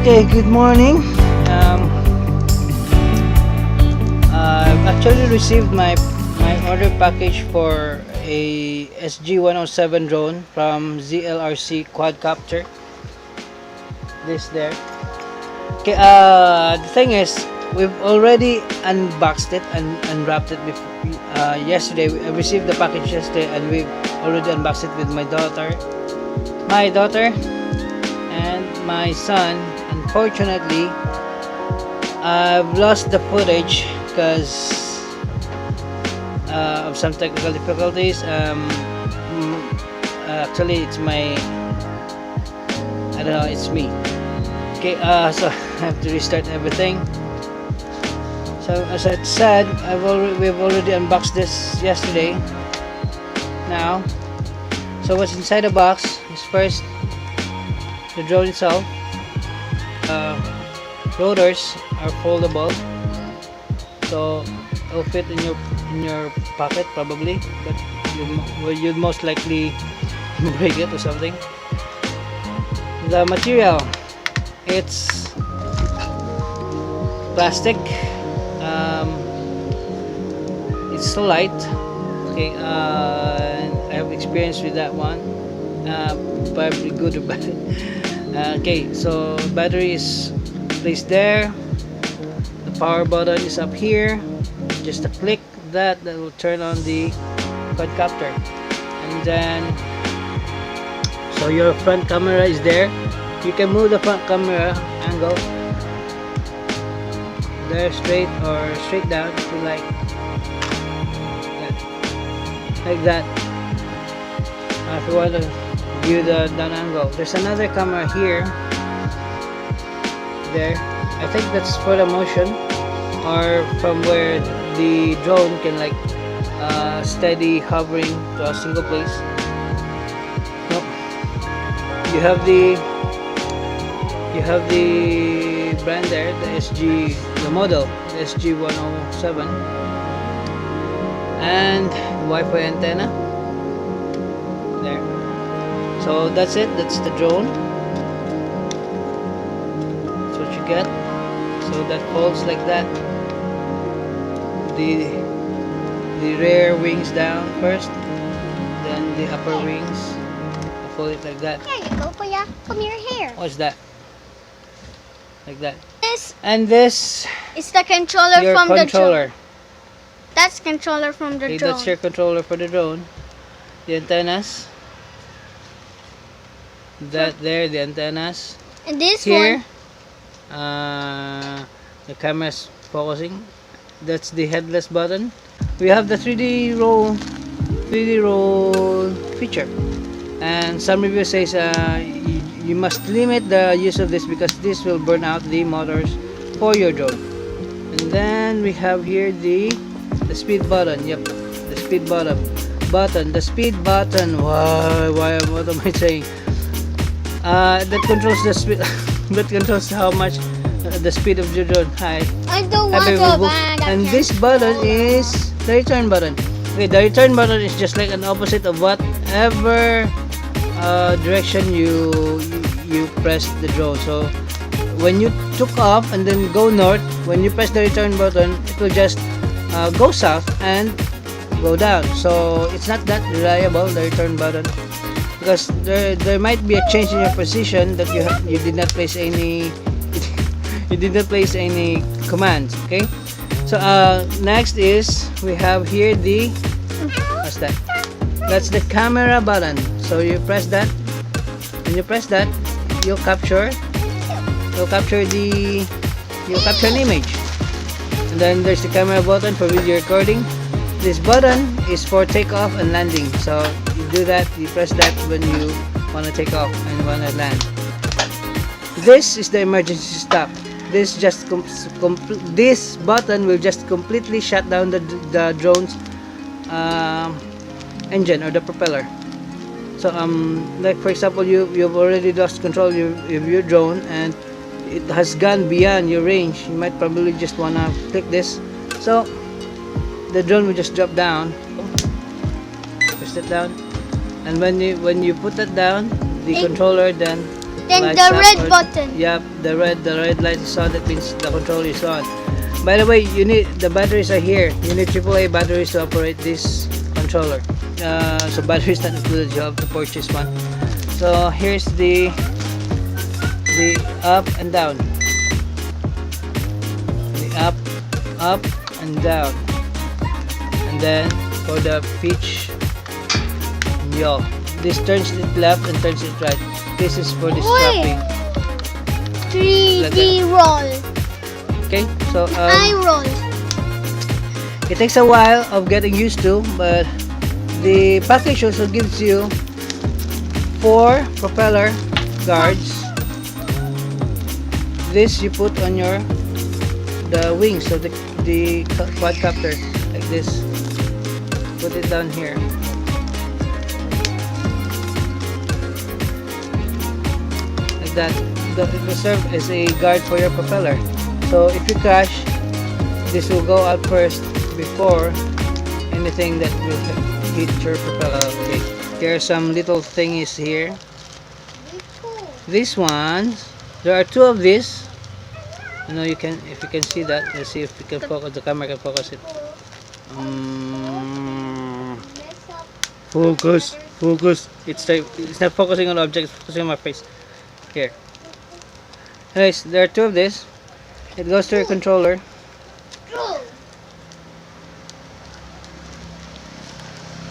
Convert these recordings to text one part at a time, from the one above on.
Okay, good morning. I've actually received my order package for a SG-107 drone from ZLRC Quadcopter. This there. Okay, the thing is, we've already unboxed it and unwrapped it before. Yesterday, I received the package yesterday, and we've already unboxed it with my daughter, and my son. Unfortunately, I've lost the footage because of some technical difficulties. Actually, it's my, I don't know, it's me. Okay, so I have to restart everything. So as I said, we've already unboxed this yesterday. Now, so what's inside the box is first the drone itself. Rotors are foldable, so it'll fit in your pocket probably, but you'd most likely break it or something. The material, it's plastic. It's so light. Okay, I have experience with that one. Probably good or bad. Okay, so battery is placed there. The power button is up here. Just a click that will turn on the quadcopter, and then so your front camera is there. You can move the front camera angle there, straight or straight down if you like that. If you want to view the down angle, there's another camera here. There, I think that's for the motion, or from where the drone can like steady hovering to a single place. Nope. You have the brand there, the model, the SG-107, and the Wi-Fi antenna there. So that's it. That's the drone. That's what you get. So that folds like that. The rear wings down first, then the upper wings. I fold it like that. Here you go, Kuya. Come here. What's that? Like that. And this is the controller your from controller. the drone. That's controller from the Okay, drone. that's your controller for the drone. The antennas. That there, the antennas. And this Here, one, the camera's focusing. That's the headless button. We have the 3D roll feature, and some review says you must limit the use of this because this will burn out the motors for your drone. And then we have here the speed button. Yep, the speed button. The speed button. Why? What am I saying? That controls the speed. That controls how much the speed of your drone. Hi. I don't want Happy to Boo Boo. buy that. And this button is the return button. Okay, the return button is just like an opposite of whatever direction you press the drone. So when you took off and then go north, when you press the return button, it will just go south and go down. So it's not that reliable, the return button, because there might be a change in your position that you did not place any you did not place any commands. Okay, so next is we have here the, what's that? That's the camera button. So you press that. When you press that, you'll capture an image. And then there's the camera button for video recording. This button is for takeoff and landing. So you do that, you press that when you want to take off and want to land. This is the emergency stop. This button will just completely shut down the drone's engine or the propeller. So like for example, you've already lost control of your drone and it has gone beyond your range. You might probably just wanna click this. So the drone will just drop down. Press it down, and when you put that down, the controller then Then lights the up red or- button. Yep, the red light is on. That means the controller is on. By the way, you need the batteries are here. You need AAA batteries to operate this controller. So batteries not included. You have to purchase one. So here's the up and down. The up and down. And then for the pitch, yaw. This turns it left and turns it right. This is for the Wait. strapping. 3D roll. Okay, so I roll. it takes a while of getting used to, but the package also gives you 4 propeller guards. This you put on the wings of the quadcopter like this. Put it down here. Like that. It will serve as a guard for your propeller. So if you crash, this will go out first before anything that will hit your propeller. Okay. There are some little thingies here. These ones, there are 2 of these. You know, if you can see that, let's see if we can focus. The camera can focus it. Focus. It's not focusing on the object. It's focusing on my face. Here. Anyways, there are 2 of this. It goes to your controller.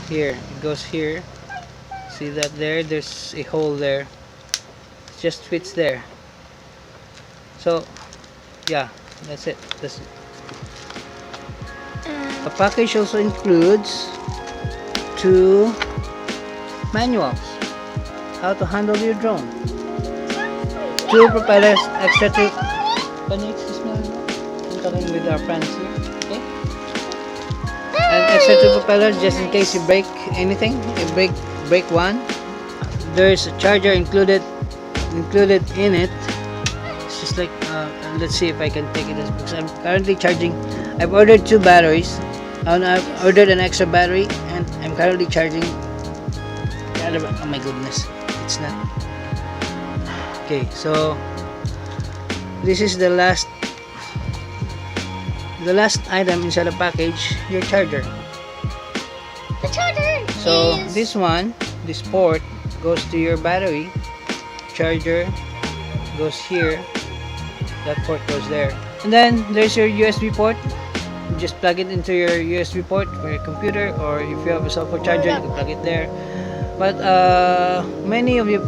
Here, it goes here. See that there? There's a hole there. It just fits there. So, yeah, that's it. The package also includes 2 manuals. How to handle your drone. 2 propellers, extra 2. Can you excuse me? I'm talking with our friends here. Okay? And extra 2 propellers just in case you break anything. You break one. There's a charger included in it. It's just like let's see if I can take it as because I'm currently charging. I've ordered 2 batteries. And I've ordered an extra battery and I'm currently charging the other. Oh my goodness, it's not. Okay, so this is the last item inside the package, your charger. The charger. So is this port goes to your battery. Charger goes here. That port goes there. And then there's your USB port. You just plug it into your USB port for your computer, or if you have a cell phone charger, you can plug it there. But many of the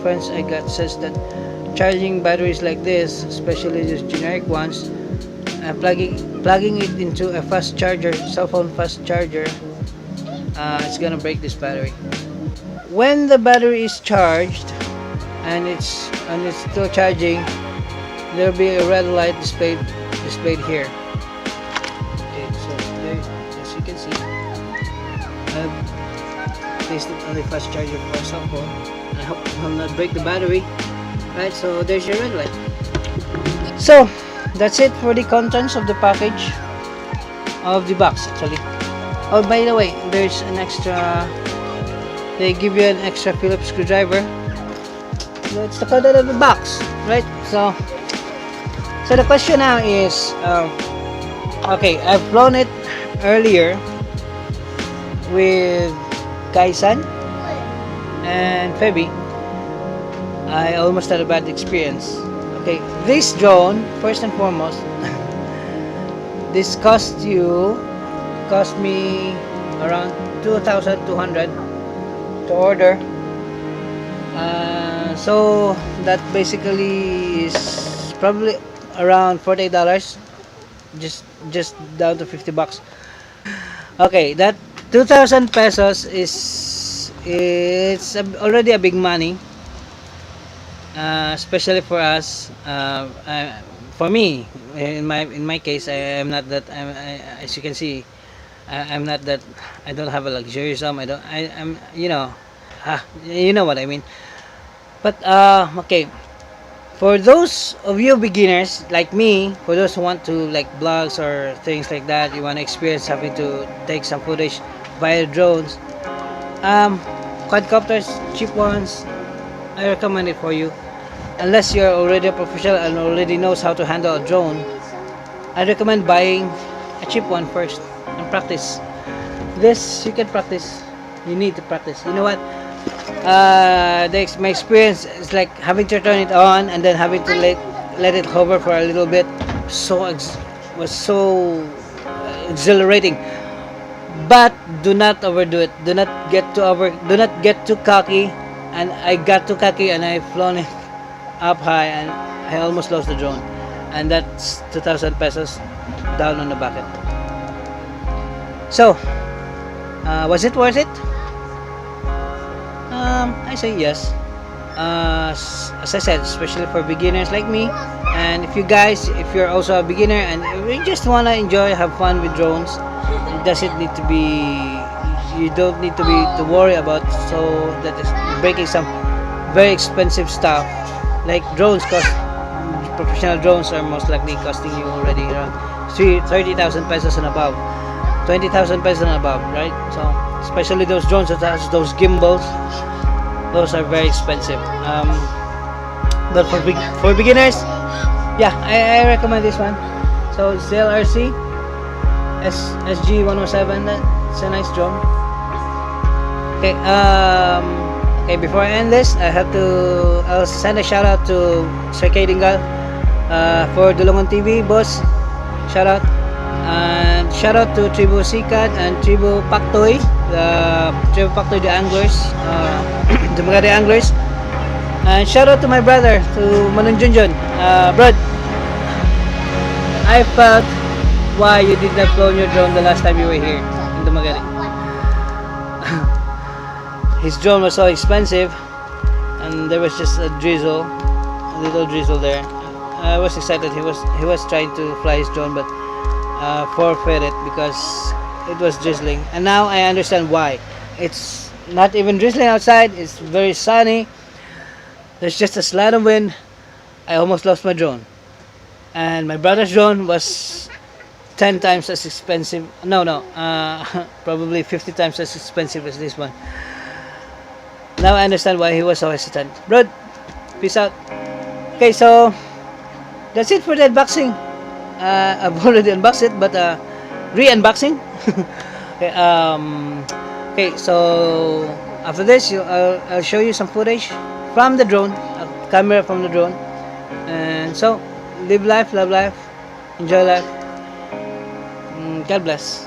friends I got says that charging batteries like this, especially these generic ones, plugging it into a fast charger, cell phone fast charger, it's gonna break this battery. When the battery is charged and it's still charging, there'll be a red light displayed here. Okay, so there, as you can see, I've placed it on the fast charger for a cell phone. I hope it will not break the battery. Right, so there's your red light. So that's it for the contents of the package of the box actually. Oh, by the way, there's an extra. They give you an extra Phillips screwdriver. That's the content of the box, right? So the question now is, okay, I've flown it earlier with Kaisan and Feby. I almost had a bad experience. Okay, this drone, first and foremost, this cost me around 2,200 to order. So that basically is probably around $48, just down to $50. Okay, that 2,000 pesos it's already a big money, especially for us. For me, in my case, I am not that. As you can see, I'm not that. I don't have a luxurious home. I'm you know what I mean. But okay. For those of you beginners like me, for those who want to like blogs or things like that, you want to experience having to take some footage via drones, quadcopters, cheap ones, I recommend it for you. Unless you're already a professional and already knows how to handle a drone, I recommend buying a cheap one first and practice. This you can practice. You need to practice. You know what? My experience is like having to turn it on and then having to let it hover for a little bit. Was so exhilarating. But do not overdo it. Do not get too cocky. And I got too cocky and I flown it up high and I almost lost the drone. And that's 2,000 pesos down on the bucket. So, was it worth it? I say yes. As I said, especially for beginners like me, and if you're also a beginner and you just wanna enjoy, have fun with drones, it doesn't need to be. You don't need to be to worry about so that is breaking some very expensive stuff like drones. Cost professional drones are most likely costing you already around 30,000 pesos and above, 20,000 pesos and above, right? So especially those drones that has those gimbals, those are very expensive. But for beginners, yeah, I recommend this one. So it's the LRC SG 107. It's a nice drone. Okay, before I end this, I'll send a shout out to Sir K. Dingal for Dulungan TV, boss. Shout out. And shout out to Tribu Sikat and Tribu Paktoy, Tribu Paktoy the anglers, the Magari anglers. And shout out to my brother, to Manunjunjun. Brad, I felt why you did not blow your drone the last time you were here in the Magari. His drone was so expensive and there was just a little drizzle there. I was excited. He was trying to fly his drone but forfeit it because it was drizzling, and now I understand why. It's not even drizzling outside, it's very sunny, there's just a slight of wind. I almost lost my drone, and my brother's drone was 10 times as expensive. Probably 50 times as expensive as this one. Now I understand why he was so hesitant. Bro, peace out. Okay, so that's it for the unboxing. I've already unboxed it, but re-unboxing. Okay, so after this, I'll show you some footage from the drone, a camera from the drone, and so live life, love life, enjoy life. God bless.